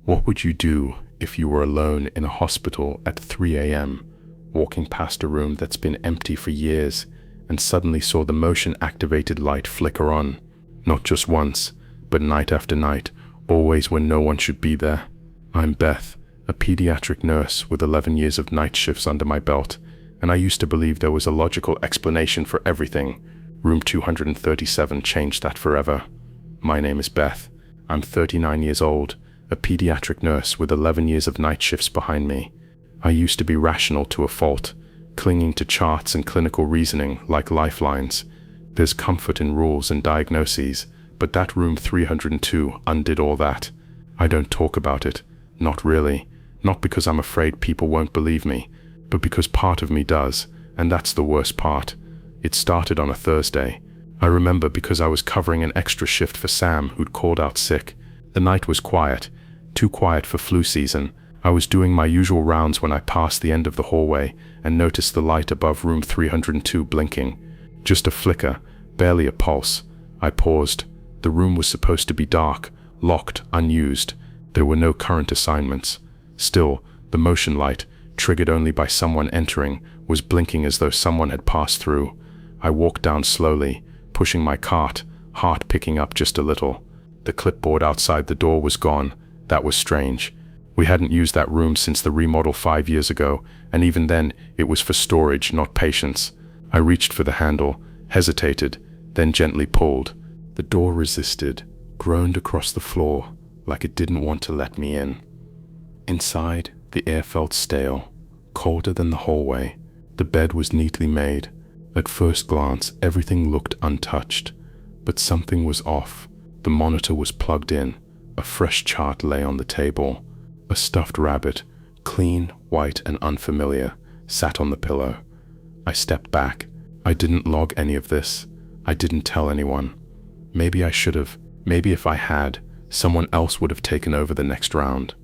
What would you do if you were alone in a hospital at 3 a.m., walking past a room that's been empty for years, and suddenly saw the motion-activated light flicker on, not just once, but night after night, always when no one should be there? I'm Beth, a pediatric nurse with 11 years of night shifts under my belt, and I used to believe there was a logical explanation for everything. Room 237 changed that forever. My name is Beth. I'm 39 years old, a pediatric nurse with 11 years of night shifts behind me. I used to be rational to a fault, clinging to charts and clinical reasoning like lifelines. There's comfort in rules and diagnoses, but that room 302 undid all that. I don't talk about it, not really, not because I'm afraid people won't believe me, but because part of me does, and that's the worst part. It started on a Thursday. I remember because I was covering an extra shift for Sam, who'd called out sick. The night was quiet, too quiet for flu season. I was doing my usual rounds when I passed the end of the hallway and noticed the light above room 302 blinking. Just a flicker, barely a pulse. I paused. The room was supposed to be dark, locked, unused. There were no current assignments. Still, the motion light, triggered only by someone entering, was blinking as though someone had passed through. I walked down slowly, pushing my cart, heart picking up just a little. The clipboard outside the door was gone. That was strange. We hadn't used that room since the remodel 5 years ago, and even then, it was for storage, not patients. I reached for the handle, hesitated, then gently pulled. The door resisted, groaned across the floor, like it didn't want to let me in. Inside, the air felt stale, colder than the hallway. The bed was neatly made. At first glance, everything looked untouched, but something was off. The monitor was plugged in. A fresh chart lay on the table. A stuffed rabbit, clean, white, and unfamiliar, sat on the pillow. I stepped back. I didn't log any of this. I didn't tell anyone. Maybe I should have. Maybe if I had, someone else would have taken over the next round.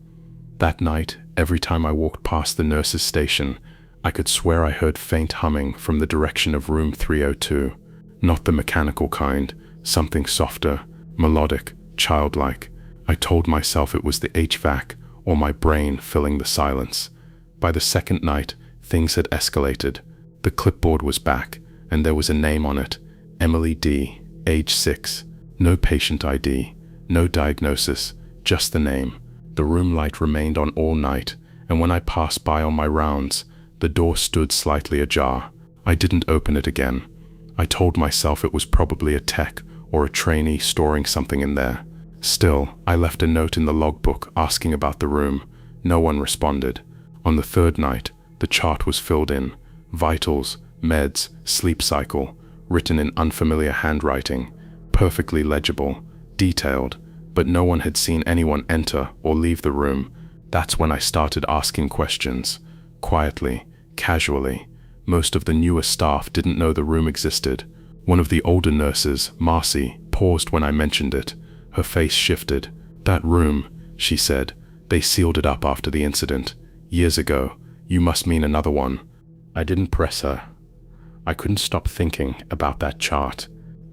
That night, every time I walked past the nurse's station, I could swear I heard faint humming from the direction of room 302. Not the mechanical kind, something softer, melodic, childlike. I told myself it was the HVAC or my brain filling the silence. By the second night, things had escalated. The clipboard was back, and there was a name on it, Emily D., age 6. No patient ID, no diagnosis, just the name. The room light remained on all night, and when I passed by on my rounds, the door stood slightly ajar. I didn't open it again. I told myself it was probably a tech or a trainee storing something in there. Still, I left a note in the logbook asking about the room. No one responded. On the third night, the chart was filled in. Vitals, meds, sleep cycle, written in unfamiliar handwriting. Perfectly legible, detailed, but no one had seen anyone enter or leave the room. That's when I started asking questions. Quietly, casually. Most of the newer staff didn't know the room existed. One of the older nurses, Marcy, paused when I mentioned it. Her face shifted. "That room," she said. "They sealed it up after the incident. Years ago. You must mean another one." I didn't press her. I couldn't stop thinking about that chart,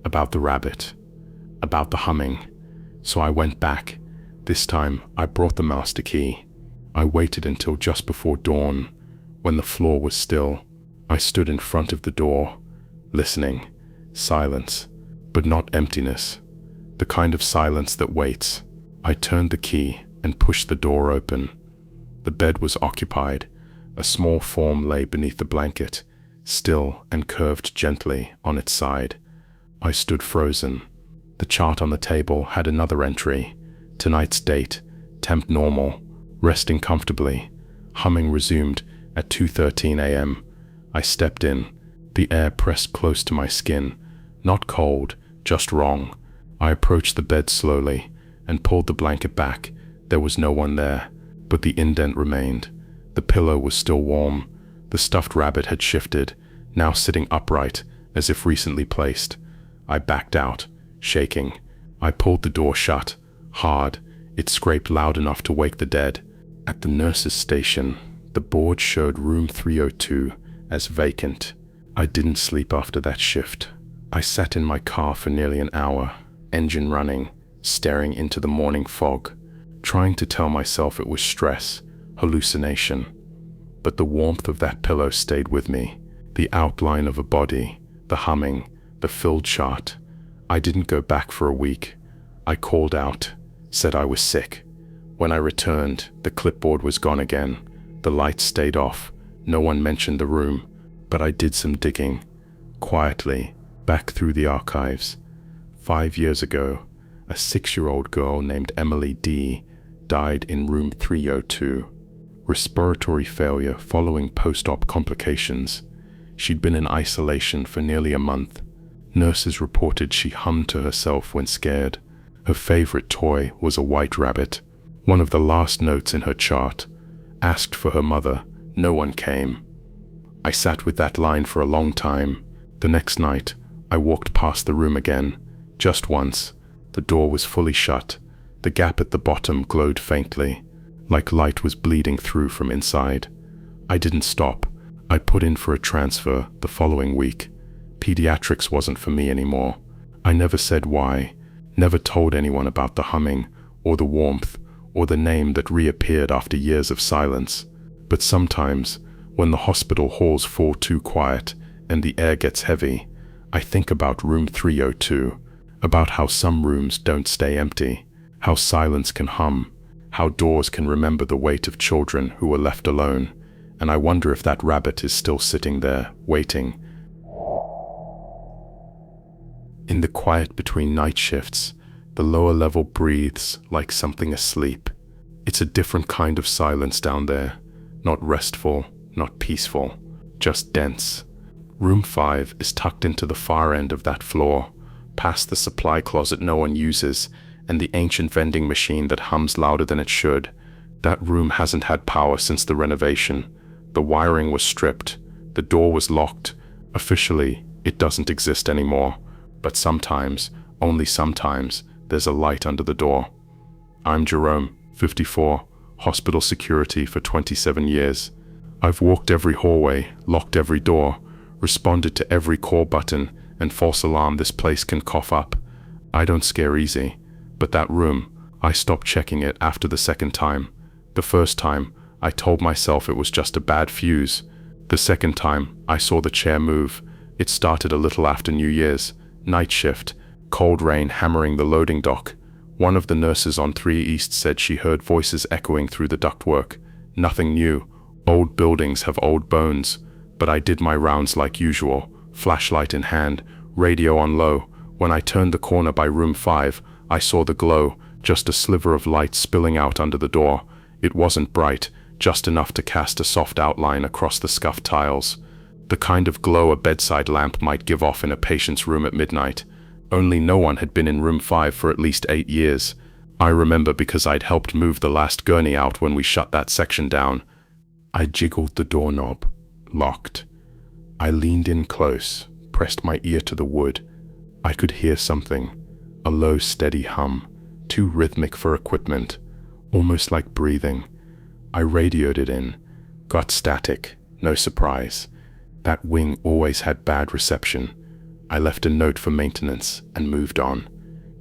about the rabbit, about the humming. So I went back. This time, I brought the master key. I waited until just before dawn, when the floor was still. I stood in front of the door, listening. Silence, but not emptiness. The kind of silence that waits. I turned the key and pushed the door open. The bed was occupied. A small form lay beneath the blanket, still and curved gently on its side. I stood frozen. The chart on the table had another entry. Tonight's date, temp normal, resting comfortably. Humming resumed at 2:13 a.m. I stepped in. The air pressed close to my skin. Not cold, just wrong. I approached the bed slowly and pulled the blanket back. There was no one there, but the indent remained. The pillow was still warm. The stuffed rabbit had shifted, now sitting upright, as if recently placed. I backed out, shaking. I pulled the door shut, hard. It scraped loud enough to wake the dead. At the nurse's station, the board showed room 302 as vacant. I didn't sleep after that shift. I sat in my car for nearly an hour, engine running, staring into the morning fog. trying to tell myself it was stress, hallucination. But the warmth of that pillow stayed with me. The outline of a body, the humming, the filled chart. I didn't go back for a week. I called out, said I was sick. When I returned, the clipboard was gone again. The lights stayed off. No one mentioned the room, but I did some digging, quietly, back through the archives. 5 years ago, a 6-year-old girl named Emily D. died in room 302. Respiratory failure following post-op complications. She'd been in isolation for nearly a month. Nurses reported she hummed to herself when scared. Her favorite toy was a white rabbit. One of the last notes in her chart. Asked for her mother. No one came. I sat with that line for a long time. The next night, I walked past the room again. Just once. The door was fully shut. The gap at the bottom glowed faintly, like light was bleeding through from inside. I didn't stop. I put in for a transfer the following week. Pediatrics wasn't for me anymore. I never said why, never told anyone about the humming, or the warmth, or the name that reappeared after years of silence. But sometimes, when the hospital halls fall too quiet and the air gets heavy, I think about room 302, about how some rooms don't stay empty, how silence can hum, how doors can remember the weight of children who were left alone, and I wonder if that rabbit is still sitting there, waiting. In the quiet between night shifts, the lower level breathes like something asleep. It's a different kind of silence down there, not restful, not peaceful, just dense. Room 5 is tucked into the far end of that floor, past the supply closet no one uses, and the ancient vending machine that hums louder than it should. That room hasn't had power since the renovation. The wiring was stripped. The door was locked. Officially, it doesn't exist anymore. But sometimes, only sometimes, there's a light under the door. I'm Jerome, 54, hospital security for 27 years. I've walked every hallway, locked every door, responded to every call button and false alarm this place can cough up. I don't scare easy. But that room, I stopped checking it after the second time. The first time, I told myself it was just a bad fuse. The second time, I saw the chair move. It started a little after New Year's. Night shift. Cold rain hammering the loading dock. One of the nurses on 3 East said she heard voices echoing through the ductwork. Nothing new. Old buildings have old bones. But I did my rounds like usual. Flashlight in hand. Radio on low. When I turned the corner by room 5, I saw the glow, just a sliver of light spilling out under the door. It wasn't bright, just enough to cast a soft outline across the scuffed tiles. The kind of glow a bedside lamp might give off in a patient's room at midnight. Only no one had been in room 5 for at least 8 years. I remember because I'd helped move the last gurney out when we shut that section down. I jiggled the doorknob. Locked. I leaned in close, pressed my ear to the wood. I could hear something. A low, steady hum, too rhythmic for equipment, almost like breathing. I radioed it in. Got static, no surprise. That wing always had bad reception. I left a note for maintenance and moved on.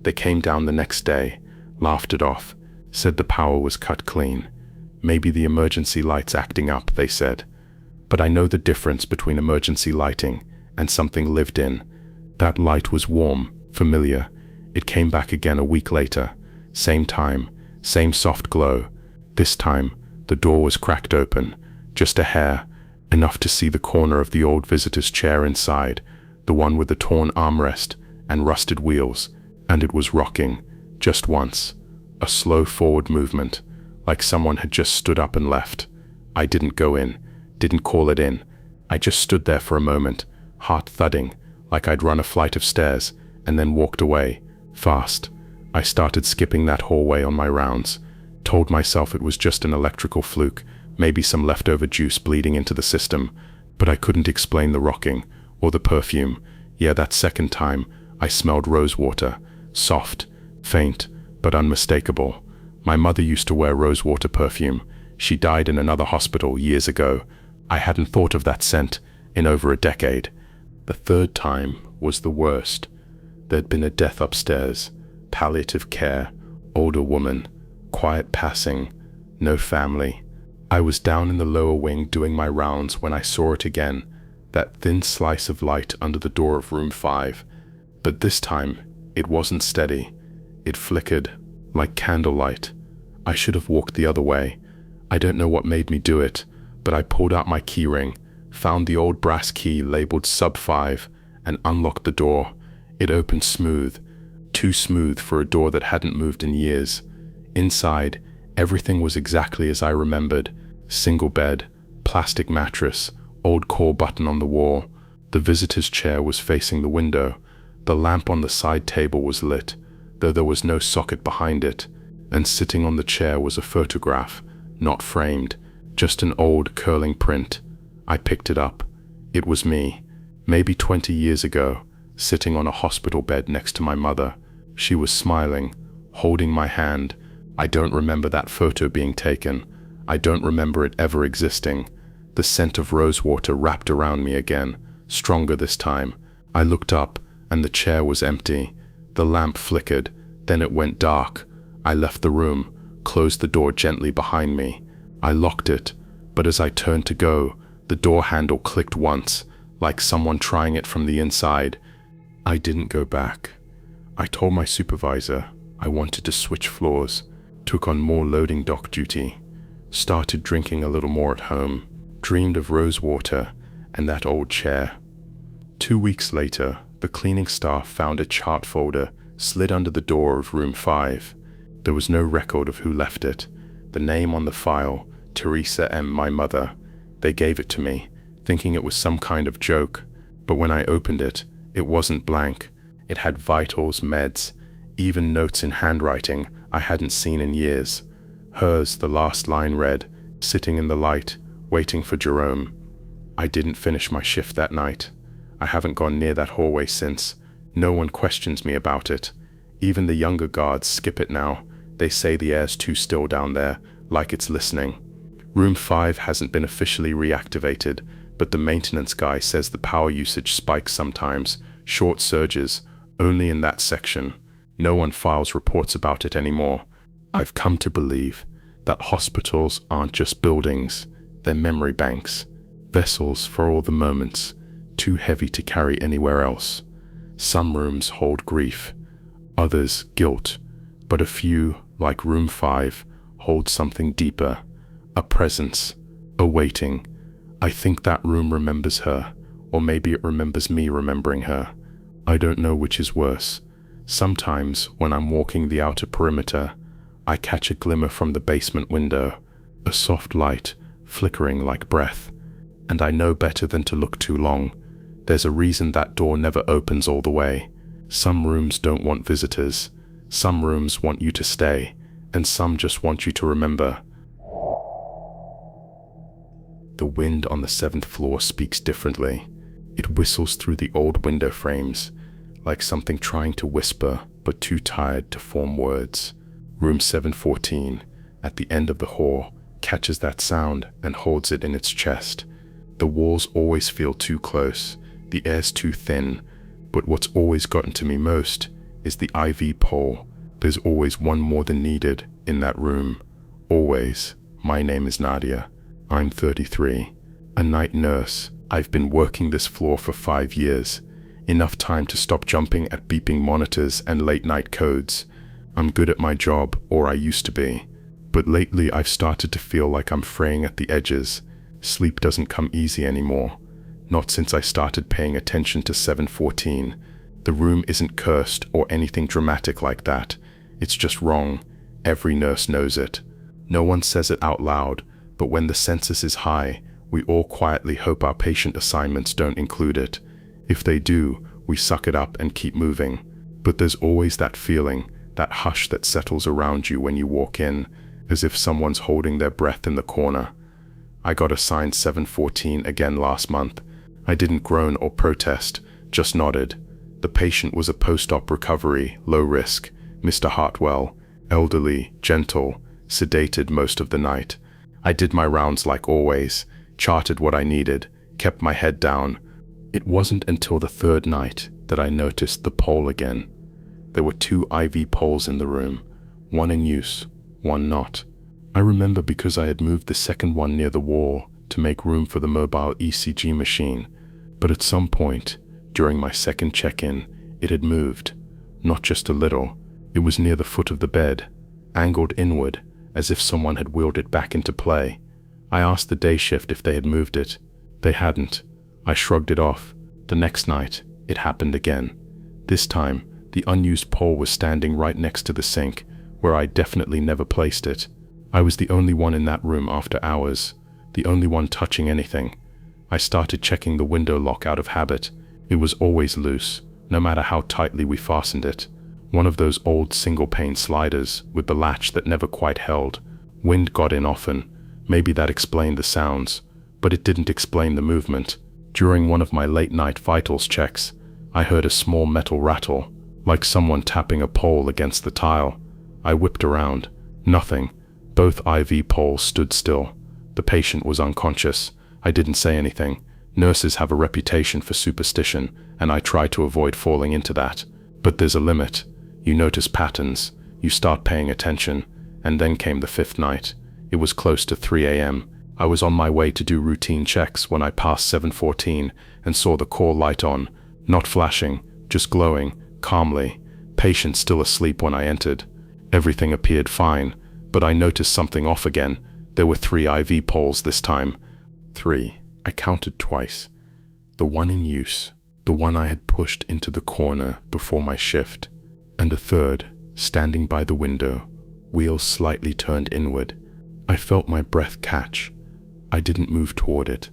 They came down the next day, laughed it off, said the power was cut clean. Maybe the emergency light's acting up, they said. But I know the difference between emergency lighting and something lived in. That light was warm, familiar. It came back again a week later. Same time, same soft glow. This time, the door was cracked open, just a hair, enough to see the corner of the old visitor's chair inside, the one with the torn armrest and rusted wheels, and it was rocking, just once. A slow forward movement, like someone had just stood up and left. I didn't go in, didn't call it in. I just stood there for a moment, heart thudding, like I'd run a flight of stairs, and then walked away. Fast. I started skipping that hallway on my rounds, told myself it was just an electrical fluke, maybe some leftover juice bleeding into the system, but I couldn't explain the rocking, or the perfume. Yeah, that second time, I smelled rosewater, soft, faint, but unmistakable. My mother used to wear rosewater perfume. She died in another hospital years ago. I hadn't thought of that scent in over a decade. The third time was the worst. There'd been a death upstairs, palliative care, older woman, Quiet passing, no family. I was down in the lower wing doing my rounds when I saw it again, that thin slice of light under the door of room 5. But this time, it wasn't steady. It flickered, like candlelight. I should have walked the other way. I don't know what made me do it, but I pulled out my keyring, found the old brass key labeled sub 5, and unlocked the door. It opened smooth, too smooth for a door that hadn't moved in years. Inside, everything was exactly as I remembered. Single bed, plastic mattress, old call button on the wall. The visitor's chair was facing the window. The lamp on the side table was lit, though there was no socket behind it. And sitting on the chair was a photograph, not framed, just an old curling print. I picked it up. It was me, maybe 20 years ago, sitting on a hospital bed next to my mother. She was smiling, holding my hand. I don't remember that photo being taken. I don't remember it ever existing. The scent of rosewater wrapped around me again, stronger this time. I looked up, and the chair was empty. The lamp flickered, then it went dark. I left the room, closed the door gently behind me. I locked it, but as I turned to go, the door handle clicked once, like someone trying it from the inside. I didn't go back. I told my supervisor I wanted to switch floors, took on more loading dock duty, started drinking a little more at home, dreamed of rosewater and that old chair. 2 weeks later, the cleaning staff found a chart folder slid under the door of room 5. There was no record of who left it. The name on the file, Teresa M., my mother. They gave it to me, thinking it was some kind of joke. But when I opened it, it wasn't blank. It had vitals, meds, even notes in handwriting I hadn't seen in years. Hers, the last line read, "Sitting in the light, waiting for Jerome." I didn't finish my shift that night. I haven't gone near that hallway since. No one questions me about it. Even the younger guards skip it now. They say the air's too still down there, like it's listening. Room 5 hasn't been officially reactivated, but the maintenance guy says the power usage spikes sometimes, short surges, only in that section. No one files reports about it anymore. I've come to believe that hospitals aren't just buildings, they're memory banks, vessels for all the moments, too heavy to carry anywhere else. Some rooms hold grief, others guilt, but a few, like room 5, hold something deeper, a presence, a waiting. I think that room remembers her, or maybe it remembers me remembering her. I don't know which is worse. Sometimes, when I'm walking the outer perimeter, I catch a glimmer from the basement window, a soft light, flickering like breath, and I know better than to look too long. There's a reason that door never opens all the way. Some rooms don't want visitors, some rooms want you to stay, and some just want you to remember. The wind on the 7th floor speaks differently. It whistles through the old window frames, like something trying to whisper but too tired to form words. Room 714, at the end of the hall, catches that sound and holds it in its chest. The walls always feel too close, the air's too thin, but what's always gotten to me most is the IV pole. There's always one more than needed in that room. Always. My name is Nadia. I'm 33, a night nurse. I've been working this floor for 5 years. Enough time to stop jumping at beeping monitors and late night codes. I'm good at my job, or I used to be. But lately I've started to feel like I'm fraying at the edges. Sleep doesn't come easy anymore. Not since I started paying attention to 714. The room isn't cursed or anything dramatic like that. It's just wrong. Every nurse knows it. No one says it out loud, but when the census is high, we all quietly hope our patient assignments don't include it. If they do, we suck it up and keep moving. But there's always that feeling, that hush that settles around you when you walk in, as if someone's holding their breath in the corner. I got assigned 714 again last month. I didn't groan or protest, just nodded. The patient was a post-op recovery, low risk, Mr. Hartwell, elderly, gentle, sedated most of the night. I did my rounds like always, charted what I needed, kept my head down. It wasn't until the 3rd night that I noticed the pole again. There were 2 IV poles in the room, one in use, one not. I remember because I had moved the second one near the wall to make room for the mobile ECG machine, but at some point, during my second check-in, it had moved. Not just a little, it was near the foot of the bed, angled inward, as if someone had wheeled it back into play. I asked the day shift if they had moved it. They hadn't. I shrugged it off. The next night, it happened again. This time, the unused pole was standing right next to the sink, where I definitely never placed it. I was the only one in that room after hours, the only one touching anything. I started checking the window lock out of habit. It was always loose, no matter how tightly we fastened it. One of those old single-pane sliders with the latch that never quite held. Wind got in often. Maybe that explained the sounds, but it didn't explain the movement. During one of my late-night vitals checks, I heard a small metal rattle, like someone tapping a pole against the tile. I whipped around. Nothing. Both IV poles stood still. The patient was unconscious. I didn't say anything. Nurses have a reputation for superstition, and I try to avoid falling into that. But there's a limit. You notice patterns. You start paying attention. And then came the fifth night. It was close to 3 a.m. I was on my way to do routine checks when I passed 714 and saw the call light on, not flashing, just glowing, calmly. Patient still asleep when I entered. Everything appeared fine, but I noticed something off again. There were 3 IV poles this time. 3. I counted twice. The one in use, the one I had pushed into the corner before my shift, and a third, standing by the window, wheels slightly turned inward. I felt my breath catch. I didn't move toward it.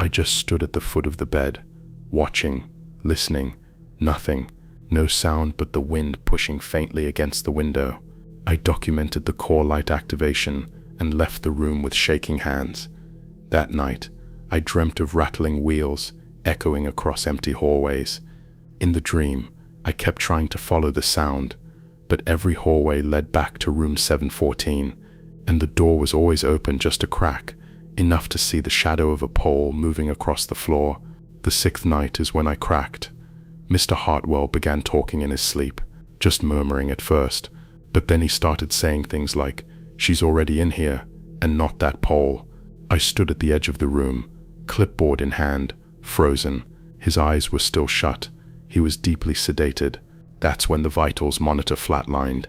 I just stood at the foot of the bed, watching, listening. Nothing. No sound but the wind pushing faintly against the window. I documented the core light activation and left the room with shaking hands. That night, I dreamt of rattling wheels echoing across empty hallways. In the dream, I kept trying to follow the sound, but every hallway led back to room 714, and the door was always open just a crack, enough to see the shadow of a pole moving across the floor. The 6th night is when I cracked. Mr. Hartwell began talking in his sleep, just murmuring at first, but then he started saying things like, "She's already in here, and not that pole." I stood at the edge of the room, clipboard in hand, frozen. His eyes were still shut. He was deeply sedated. That's when the vitals monitor flatlined.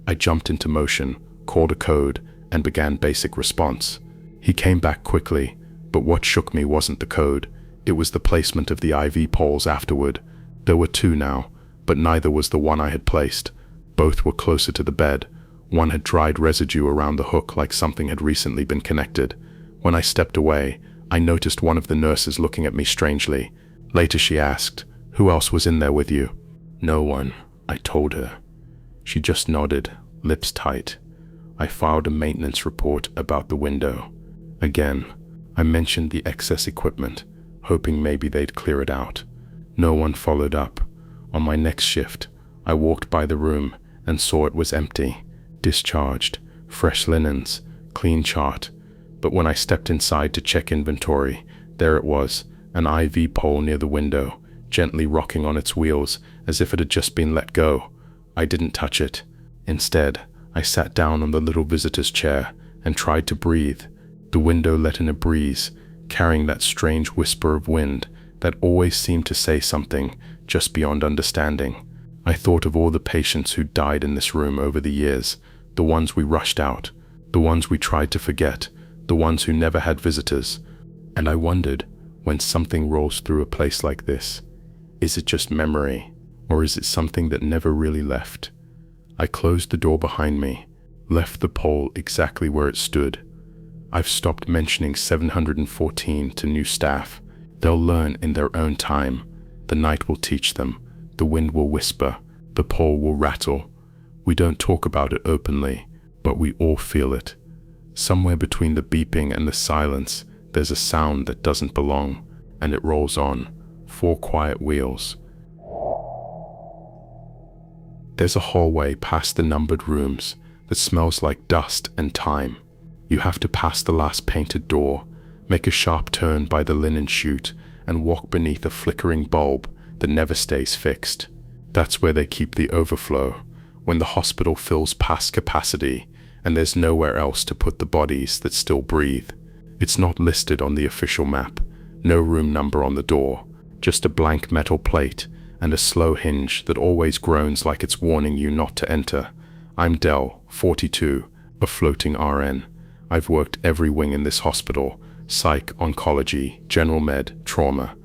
I jumped into motion, called a code, and began basic response. He came back quickly, but what shook me wasn't the code. It was the placement of the IV poles afterward. There were 2 now, but neither was the one I had placed. Both were closer to the bed. One had dried residue around the hook like something had recently been connected. When I stepped away, I noticed one of the nurses looking at me strangely. Later she asked, "Who else was in there with you?" "No one," I told her. She just nodded, lips tight. I filed a maintenance report about the window. Again, I mentioned the excess equipment, hoping maybe they'd clear it out. No one followed up. On my next shift, I walked by the room and saw it was empty, discharged, fresh linens, clean chart. But when I stepped inside to check inventory, there it was, an IV pole near the window, gently rocking on its wheels as if it had just been let go. I didn't touch it. Instead, I sat down on the little visitor's chair and tried to breathe. The window let in a breeze, carrying that strange whisper of wind that always seemed to say something just beyond understanding. I thought of all the patients who died in this room over the years, the ones we rushed out, the ones we tried to forget, the ones who never had visitors. And I wondered, when something rolls through a place like this, is it just memory, or is it something that never really left? I closed the door behind me, left the pole exactly where it stood. I've stopped mentioning 714 to new staff. They'll learn in their own time. The night will teach them. The wind will whisper. The pole will rattle. We don't talk about it openly, but we all feel it. Somewhere between the beeping and the silence, there's a sound that doesn't belong, and it rolls on. 4 quiet wheels. There's a hallway past the numbered rooms that smells like dust and time. You have to pass the last painted door, make a sharp turn by the linen chute, and walk beneath a flickering bulb that never stays fixed. That's where they keep the overflow, when the hospital fills past capacity and there's nowhere else to put the bodies that still breathe. It's not listed on the official map, no room number on the door, just a blank metal plate and a slow hinge that always groans like it's warning you not to enter. I'm Dell, 42, a floating RN. I've worked every wing in this hospital: psych, oncology, general med, trauma.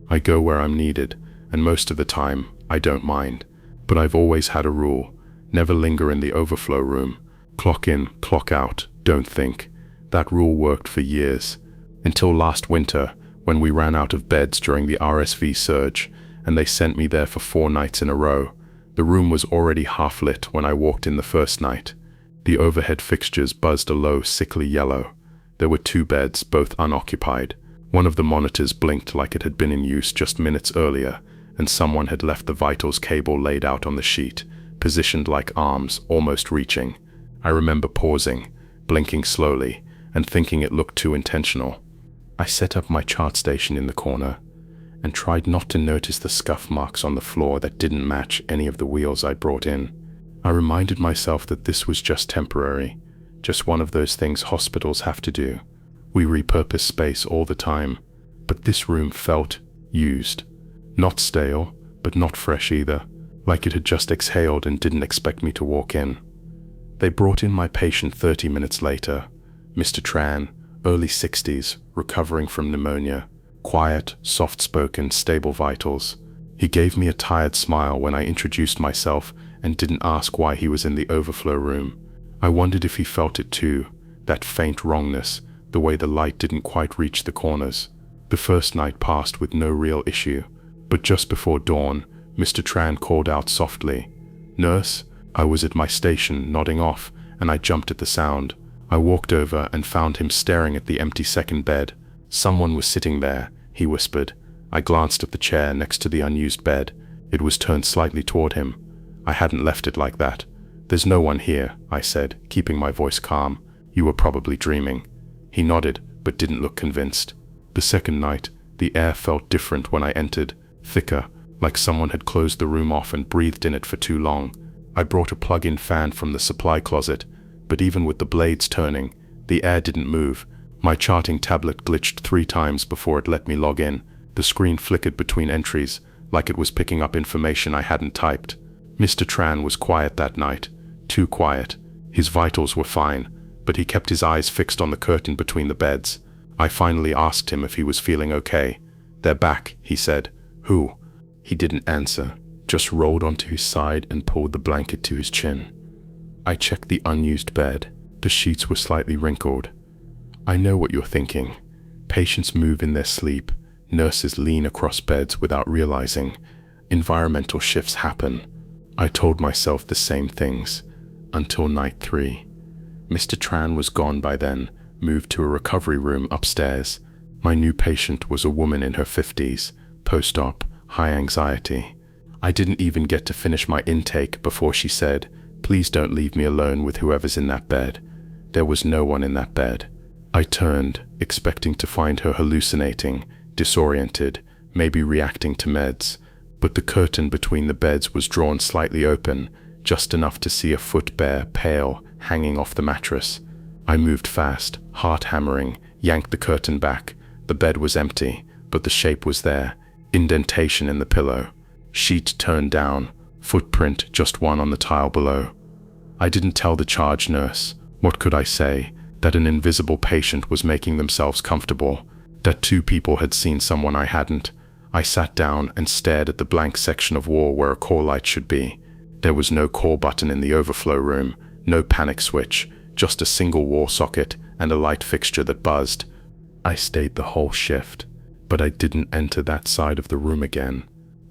I go where I'm needed, and most of the time, I don't mind. But I've always had a rule: never linger in the overflow room. Clock in, clock out, don't think. That rule worked for years. Until last winter, when we ran out of beds during the RSV surge, and they sent me there for 4 nights in a row. The room was already half lit when I walked in the first night. The overhead fixtures buzzed a low, sickly yellow. There were 2 beds, both unoccupied. One of the monitors blinked like it had been in use just minutes earlier, and someone had left the vitals cable laid out on the sheet, positioned like arms, almost reaching. I remember pausing, blinking slowly, and thinking it looked too intentional. I set up my chart station in the corner, and tried not to notice the scuff marks on the floor that didn't match any of the wheels I'd brought in. I reminded myself that this was just temporary, just one of those things hospitals have to do. We repurpose space all the time, but this room felt used. Not stale, but not fresh either, like it had just exhaled and didn't expect me to walk in. They brought in my patient 30 minutes later, Mr. Tran, early 60s, recovering from pneumonia. Quiet, soft-spoken, stable vitals. He gave me a tired smile when I introduced myself and didn't ask why he was in the overflow room. I wondered if he felt it too, that faint wrongness, the way the light didn't quite reach the corners. The first night passed with no real issue, but just before dawn, Mr. Tran called out softly, "Nurse?" I was at my station, nodding off, and I jumped at the sound. I walked over and found him staring at the empty second bed. Someone was sitting there, he whispered. I glanced at the chair next to the unused bed. It was turned slightly toward him. I hadn't left it like that. "There's no one here," I said, keeping my voice calm. "You were probably dreaming." He nodded, but didn't look convinced. The second night, the air felt different when I entered, thicker, like someone had closed the room off and breathed in it for too long. I brought a plug-in fan from the supply closet, but even with the blades turning, the air didn't move. My charting tablet glitched 3 times before it let me log in. The screen flickered between entries, like it was picking up information I hadn't typed. Mr. Tran was quiet that night. Too quiet. His vitals were fine, but he kept his eyes fixed on the curtain between the beds. I finally asked him if he was feeling okay. "They're back," he said. "Who?" He didn't answer, just rolled onto his side and pulled the blanket to his chin. I checked the unused bed. The sheets were slightly wrinkled. I know what you're thinking. Patients move in their sleep. Nurses lean across beds without realizing. Environmental shifts happen. I told myself the same things, until night 3. Mr. Tran was gone by then, moved to a recovery room upstairs. My new patient was a woman in her 50s, post-op, high anxiety. I didn't even get to finish my intake before she said, "Please don't leave me alone with whoever's in that bed." There was no one in that bed. I turned, expecting to find her hallucinating, disoriented, maybe reacting to meds, but the curtain between the beds was drawn slightly open, just enough to see a foot bare, pale, hanging off the mattress. I moved fast, heart hammering, yanked the curtain back. The bed was empty, but the shape was there, indentation in the pillow. Sheet turned down, footprint just one on the tile below. I didn't tell the charge nurse. What could I say? That an invisible patient was making themselves comfortable, that 2 people had seen someone I hadn't. I sat down and stared at the blank section of wall where a call light should be. There was no call button in the overflow room, no panic switch, just a single wall socket and a light fixture that buzzed. I stayed the whole shift, but I didn't enter that side of the room again.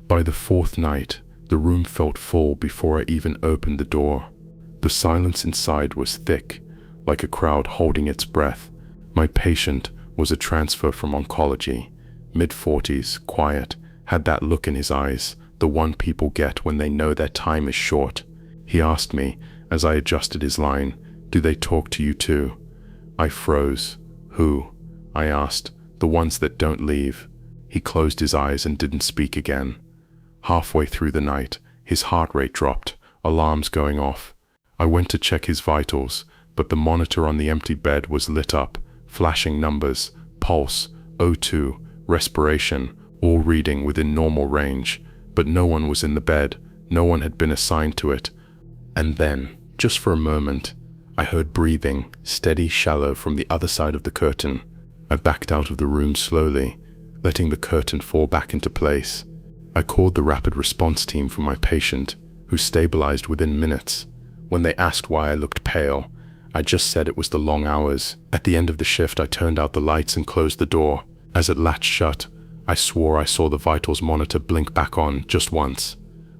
By the 4th night, the room felt full before I even opened the door. The silence inside was thick, like a crowd holding its breath. My patient was a transfer from oncology, mid-40s, quiet, had that look in his eyes, the one people get when they know their time is short. He asked me, as I adjusted his line, "Do they talk to you too?" I froze. "Who?" I asked. "The ones that don't leave." He closed his eyes and didn't speak again. Halfway through the night, his heart rate dropped, alarms going off. I went to check his vitals, but the monitor on the empty bed was lit up, flashing numbers, pulse, O2, respiration, all reading within normal range, but no one was in the bed, no one had been assigned to it. And then, just for a moment, I heard breathing, steady, shallow, from the other side of the curtain. I backed out of the room slowly, letting the curtain fall back into place. I called the rapid response team for my patient, who stabilized within minutes. When they asked why I looked pale, I just said it was the long hours. At the end of the shift, I turned out the lights and closed the door. As it latched shut, I swore I saw the vitals monitor blink back on just once.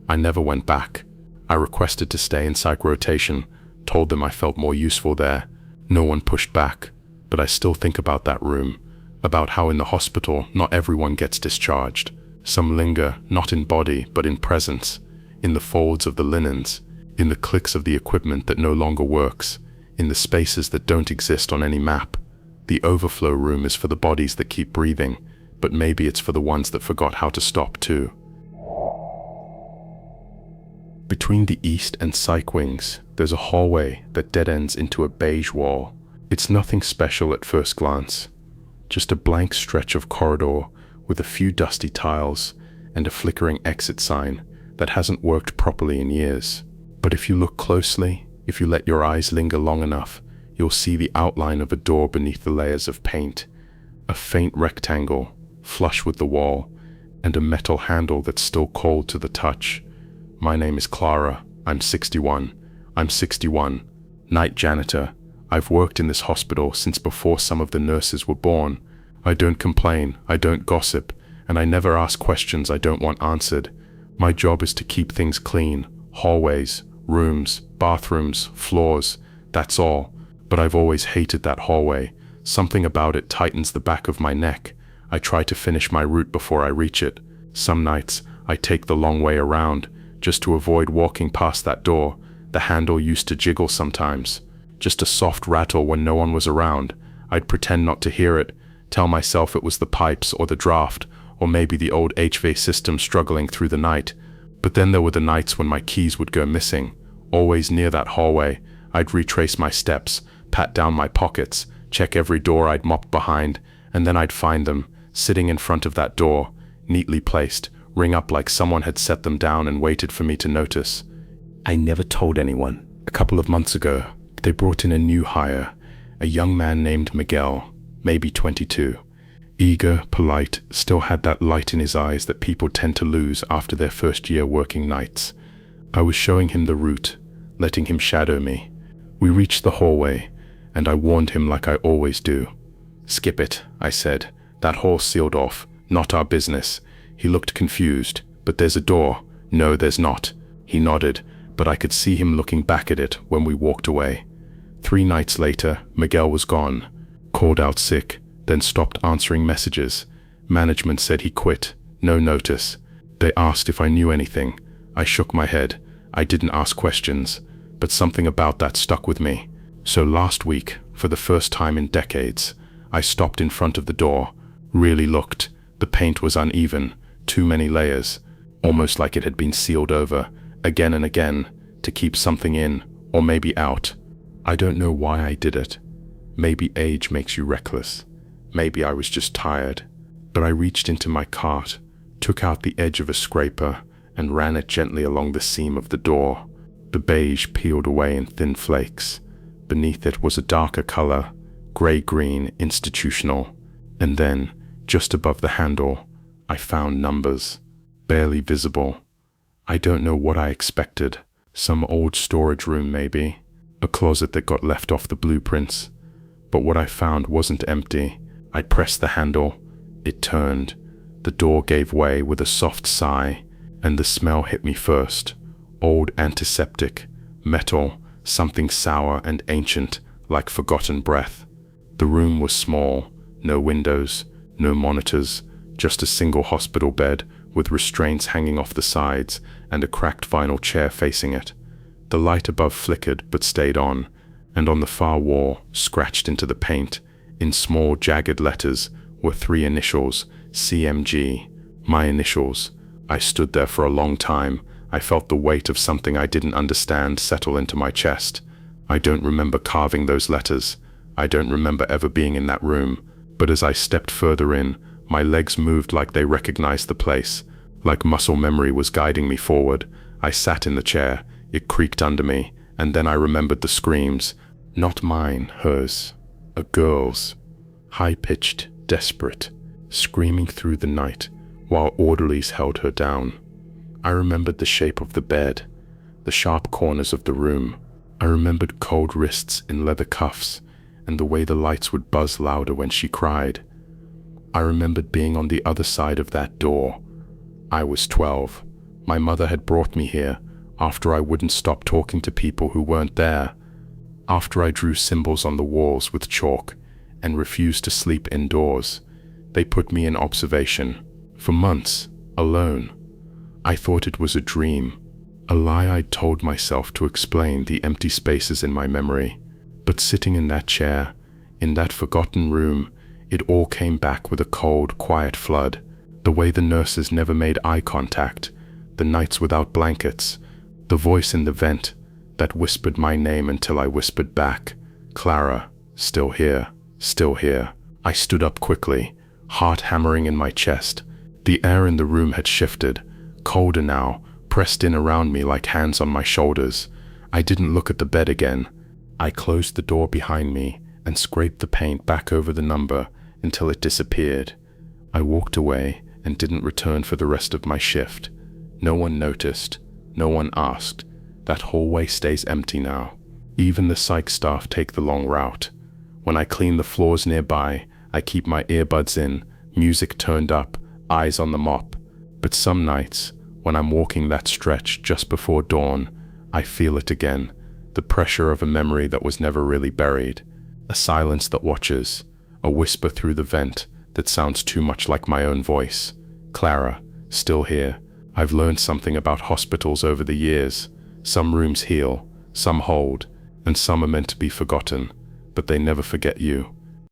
I never went back. I requested to stay in psych rotation, told them I felt more useful there. No one pushed back, but I still think about that room, about how in the hospital not everyone gets discharged. Some linger, not in body, but in presence, in the folds of the linens, in the clicks of the equipment that no longer works, in the spaces that don't exist on any map. The overflow room is for the bodies that keep breathing, but maybe it's for the ones that forgot how to stop too. Between the east and psych wings, there's a hallway that dead ends into a beige wall. It's nothing special at first glance, just a blank stretch of corridor with a few dusty tiles and a flickering exit sign that hasn't worked properly in years. But if you look closely, if you let your eyes linger long enough, you'll see the outline of a door beneath the layers of paint, a faint rectangle, flush with the wall, and a metal handle that's still cold to the touch. My name is Clara. I'm 61. I'm 61. Night janitor. I've worked in this hospital since before some of the nurses were born. I don't complain, I don't gossip, and I never ask questions I don't want answered. My job is to keep things clean, hallways, rooms, bathrooms, floors, that's all. But I've always hated that hallway. Something about it tightens the back of my neck. I try to finish my route before I reach it. Some nights, I take the long way around, just to avoid walking past that door. The handle used to jiggle sometimes. Just a soft rattle when no one was around. I'd pretend not to hear it, tell myself it was the pipes or the draft, or maybe the old HVAC system struggling through the night. But then there were the nights when my keys would go missing. Always near that hallway, I'd retrace my steps, pat down my pockets, check every door I'd mopped behind, and then I'd find them, sitting in front of that door, neatly placed, ring up like someone had set them down and waited for me to notice. I never told anyone. A couple of months ago, they brought in a new hire, a young man named Miguel, maybe 22. Eager, polite, still had that light in his eyes that people tend to lose after their first year working nights. I was showing him the route, letting him shadow me. We reached the hallway, and I warned him like I always do. "Skip it," I said. "That hall's sealed off. Not our business." He looked confused. "But there's a door." "No, there's not." He nodded, but I could see him looking back at it when we walked away. 3 nights later, Miguel was gone. Called out sick, then stopped answering messages. Management said he quit. No notice. They asked if I knew anything. I shook my head. I didn't ask questions, but something about that stuck with me. So last week, for the first time in decades, I stopped in front of the door, really looked. The paint was uneven, too many layers, almost like it had been sealed over, again and again, to keep something in, or maybe out. I don't know why I did it. Maybe age makes you reckless. Maybe I was just tired. But I reached into my cart, took out the edge of a scraper, and ran it gently along the seam of the door. The beige peeled away in thin flakes. Beneath it was a darker color, gray-green, institutional. And then, just above the handle, I found numbers, barely visible. I don't know what I expected. Some old storage room maybe, a closet that got left off the blueprints. But what I found wasn't empty. I pressed the handle. It turned. The door gave way with a soft sigh, and the smell hit me first. Old antiseptic, metal, something sour and ancient, like forgotten breath. The room was small, no windows, no monitors, just a single hospital bed with restraints hanging off the sides and a cracked vinyl chair facing it. The light above flickered but stayed on, and on the far wall, scratched into the paint, in small jagged letters, were 3 initials, CMG, my initials. I stood there for a long time. I felt the weight of something I didn't understand settle into my chest. I don't remember carving those letters. I don't remember ever being in that room. But as I stepped further in, my legs moved like they recognized the place, like muscle memory was guiding me forward. I sat in the chair, it creaked under me, and then I remembered the screams. Not mine, hers. A girl's. High-pitched, desperate, screaming through the night, while orderlies held her down. I remembered the shape of the bed, the sharp corners of the room. I remembered cold wrists in leather cuffs, and the way the lights would buzz louder when she cried. I remembered being on the other side of that door. I was 12. My mother had brought me here after I wouldn't stop talking to people who weren't there. After I drew symbols on the walls with chalk and refused to sleep indoors, they put me in observation. For months, alone. I thought it was a dream, a lie I'd told myself to explain the empty spaces in my memory. But sitting in that chair, in that forgotten room, it all came back with a cold, quiet flood. The way the nurses never made eye contact, the nights without blankets, the voice in the vent that whispered my name until I whispered back, Clara, still here, still here. I stood up quickly, heart hammering in my chest. The air in the room had shifted, colder now, pressed in around me like hands on my shoulders. I didn't look at the bed again. I closed the door behind me and scraped the paint back over the number until it disappeared. I walked away and didn't return for the rest of my shift. No one noticed, no one asked. That hallway stays empty now. Even the psych staff take the long route. When I clean the floors nearby, I keep my earbuds in, music turned up, eyes on the mop. But some nights, when I'm walking that stretch just before dawn, I feel it again, the pressure of a memory that was never really buried, a silence that watches, a whisper through the vent that sounds too much like my own voice. Clara, still here. I've learned something about hospitals over the years. Some rooms heal, some hold, and some are meant to be forgotten, but they never forget you.